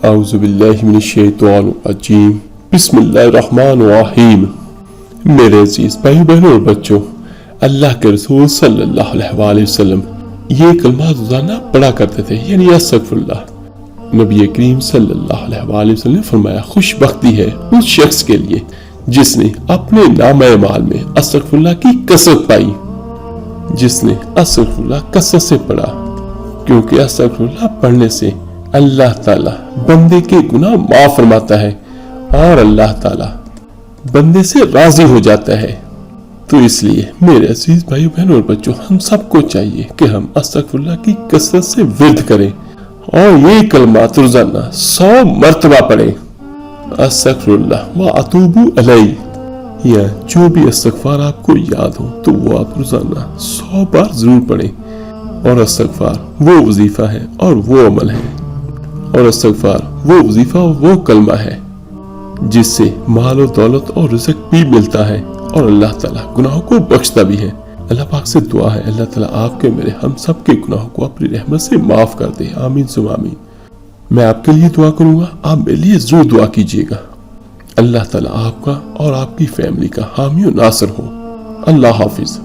اعوذ باللہ من الشیطان الرجیم بسم اللہ الرحمن الرحیم۔ میرے عزیز بھائیو بہنوں اور بچوں، اللہ کے رسول صلی اللہ علیہ وآلہ وسلم یہ کلمات روزانہ پڑھا کرتے تھے، یعنی استغفر اللہ۔ نبی کریم صلی اللہ علیہ وآلہ وسلم نے فرمایا، خوش بختی ہے اس شخص کے لیے جس نے اپنے نامہ اعمال میں استغفر اللہ کی کثرت پائی، جس نے استغفر اللہ کثرت سے پڑھا، کیونکہ استغفر اللہ پڑھنے سے اللہ تعالیٰ بندے کے گناہ معاف فرماتا ہے اور اللہ تعالیٰ بندے سے راضی ہو جاتا ہے۔ تو اس لیے میرے عزیز بھائیو بہنوں اور بچوں، ہم سب کو چاہیے کہ ہم استغفر اللہ کی کثرت سے ورد کریں اور یہ کلمات روزانہ 100 مرتبہ پڑھیں۔ استغفر اللہ واتوب الیہ، یا جو بھی استغفار آپ کو یاد ہو تو وہ آپ روزانہ 100 بار ضرور پڑھیں۔ اور استغفار وہ وظیفہ ہے اور وہ عمل ہے، اور استغفار وہ وظیفہ اور وہ کلمہ ہے جس سے مال و دولت اور رزق بھی ملتا ہے، اور اللہ تعالیٰ گناہوں کو بخشتا بھی ہے۔ اللہ پاک سے دعا ہے اللہ تعالیٰ آپ کے میرے ہم سب کے گناہوں کو اپنی رحمت سے معاف کر دے، آمین ثم آمین۔ میں آپ کے لیے دعا کروں گا، آپ میرے لیے ضرور دعا کیجیے گا۔ اللہ تعالیٰ آپ کا اور آپ کی فیملی کا حامی و ناصر ہو۔ اللہ حافظ۔